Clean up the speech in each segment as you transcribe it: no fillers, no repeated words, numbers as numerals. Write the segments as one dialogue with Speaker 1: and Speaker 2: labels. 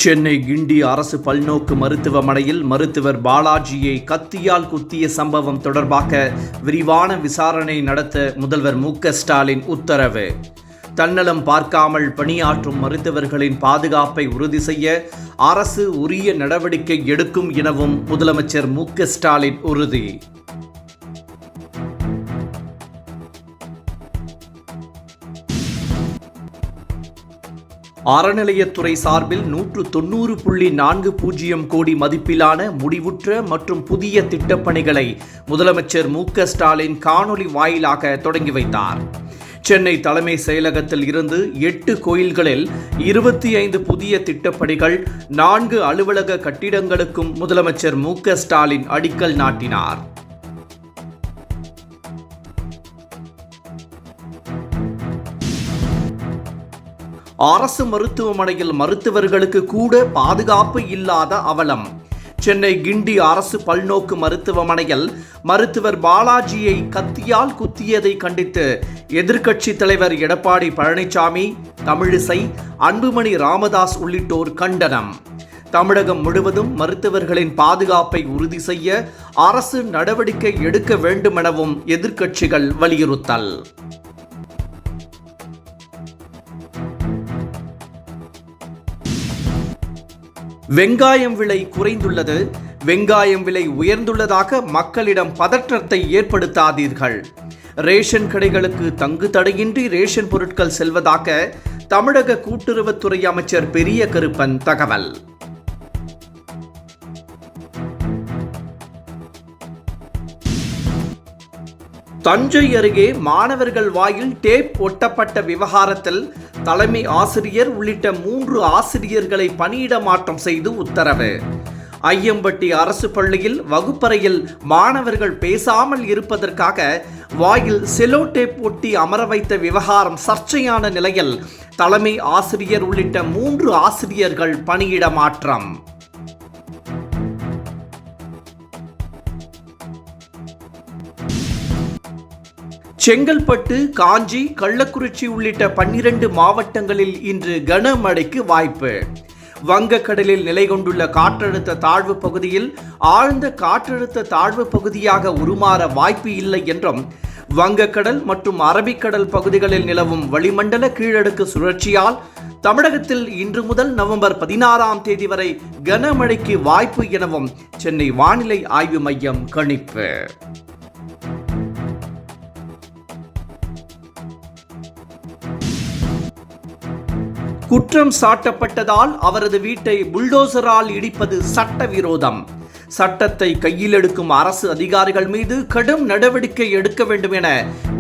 Speaker 1: சென்னை கிண்டி அரசு பல்நோக்கு மருத்துவமனையில் மருத்துவர் பாலாஜியை கத்தியால் குத்திய சம்பவம் தொடர்பாக விரிவான விசாரணை நடத்த முதல்வர் மு.க.ஸ்டாலின் உத்தரவு. தன்னலம் பார்க்காமல் பணியாற்றும் மருத்துவர்களின் பாதுகாப்பை உறுதி செய்ய அரசு உரிய நடவடிக்கை எடுக்கும் எனவும் முதலமைச்சர் மு.க.ஸ்டாலின் உறுதி. அறநிலையத்துறை சார்பில் 190.40 கோடி மதிப்பிலான முடிவுற்ற மற்றும் புதிய திட்டப்பணிகளை முதலமைச்சர் மு.க.ஸ்டாலின் காணொலி வாயிலாக தொடங்கி வைத்தார். சென்னை தலைமை செயலகத்தில் இருந்து 8 கோயில்களில் 25 புதிய திட்டப்பணிகள், 4 அலுவலக கட்டிடங்களுக்கும் முதலமைச்சர் மு.க.ஸ்டாலின் அடிக்கல் நாட்டினார். அரசு மருத்துவமனையில் மருத்துவர்களுக்கு கூட பாதுகாப்பு இல்லாத அவலம். சென்னை கிண்டி அரசு பல்நோக்கு மருத்துவமனையில் மருத்துவர் பாலாஜியை கத்தியால் குத்தியதை கண்டித்து எதிர்க்கட்சித் தலைவர் எடப்பாடி பழனிசாமி, தமிழிசை, அன்புமணி ராமதாஸ் உள்ளிட்டோர் கண்டனம். தமிழகம் முழுவதும் மருத்துவர்களின் பாதுகாப்பை உறுதி செய்ய அரசு நடவடிக்கை எடுக்க வேண்டுமெனவும் எதிர்க்கட்சிகள் வலியுறுத்தல். வெங்காயம் விலை குறைந்துள்ளது, வெங்காயம் விலை உயர்ந்துள்ளதாக மக்களிடம் பதற்றத்தை ஏற்படுத்தாதீர்கள். ரேஷன் கடைகளுக்கு தங்கு தடையின்றி ரேஷன் பொருட்கள் செல்வதாக தமிழக கூட்டுறவுத்துறை அமைச்சர் பெரிய கருப்பன் தகவல். தஞ்சை அருகே மாணவர்கள் வாயில் டேப் ஒட்டப்பட்ட விவகாரத்தில் தலைமை ஆசிரியர் உள்ளிட்ட 3 ஆசிரியர்களை பணியிட மாற்றம் செய்து உத்தரவு. ஐயம்பட்டி அரசு பள்ளியில் வகுப்பறையில் மாணவர்கள் பேசாமல் இருப்பதற்காக வாயில் செலோ டேப் ஒட்டி அமர வைத்த விவகாரம் சர்ச்சையான நிலையில் தலைமை ஆசிரியர் உள்ளிட்ட 3 ஆசிரியர்கள் பணியிட மாற்றம். செங்கல்பட்டு, காஞ்சி, கள்ளக்குறிச்சி உள்ளிட்ட 12 மாவட்டங்களில் இன்று கனமழைக்கு வாய்ப்பு. வங்கக்கடலில் நிலை கொண்டுள்ள காற்றழுத்த தாழ்வு பகுதியில் ஆழ்ந்த காற்றழுத்த தாழ்வு பகுதியாக உருமாற வாய்ப்பு இல்லை என்றும், வங்கக்கடல் மற்றும் அரபிக்கடல் பகுதிகளில் நிலவும் வளிமண்டல கீழடுக்கு சுழற்சியால் தமிழகத்தில் இன்று முதல் நவம்பர் 16ஆம் தேதி வரை கனமழைக்கு வாய்ப்பு எனவும் சென்னை வானிலை ஆய்வு மையம் கணிப்பு. குற்றம் சாட்டப்பட்டதால் அவரது வீட்டை புல்டோசரால் இடிப்பது சட்டவிரோதம். சட்டத்தை கையில் எடுக்கும் அரசு அதிகாரிகள் மீது கடும் நடவடிக்கை எடுக்க வேண்டும் என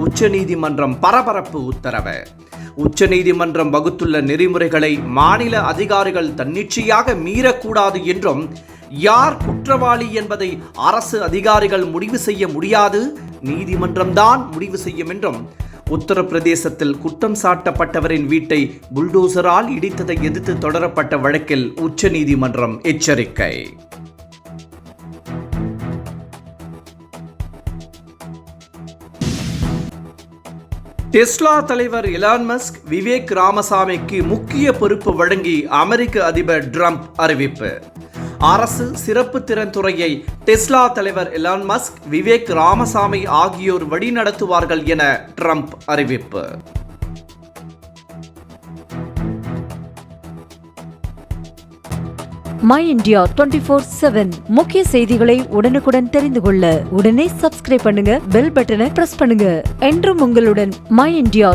Speaker 1: உச்சநீதிமன்றம் பரபரப்பு உத்தரவு. உச்சநீதிமன்றம் வகுத்துள்ள நெறிமுறைகளை மாநில அதிகாரிகள் தன்னிச்சையாக மீறக்கூடாது என்றும், யார் குற்றவாளி என்பதை அரசு அதிகாரிகள் முடிவு செய்ய முடியாது, நீதிமன்றம்தான் முடிவு செய்யும் என்றும், உத்தரப்பிரதேசத்தில் குற்றம் சாட்டப்பட்டவரின் வீட்டை புல்டோசரால் இடித்ததை எதிர்த்து தொடரப்பட்ட வழக்கில் உச்சநீதிமன்றம் எச்சரிக்கை. டெஸ்லா தலைவர் எலான் மஸ்க் விவேக் ராமசாமிக்கு முக்கிய பொறுப்பு வழங்கி அமெரிக்க அதிபர் டிரம்ப் அறிவிப்பு. அரசு சிறப்பு திறன் துறையை டெஸ்லா தலைவர் எலான் மஸ்க், விவேக் ராமசாமி ஆகியோர் வழிநடத்துவார்கள் என டிரம்ப் அறிவிப்பு.
Speaker 2: மை இந்தியா 24/7 முக்கிய செய்திகளை உடனுக்குடன் தெரிந்து கொள்ள உடனே சப்ஸ்கிரைப் பண்ணுங்க, பெல் பட்டனை பிரஸ் பண்ணுங்க. என்றும் உங்களுடன் மை இந்தியா.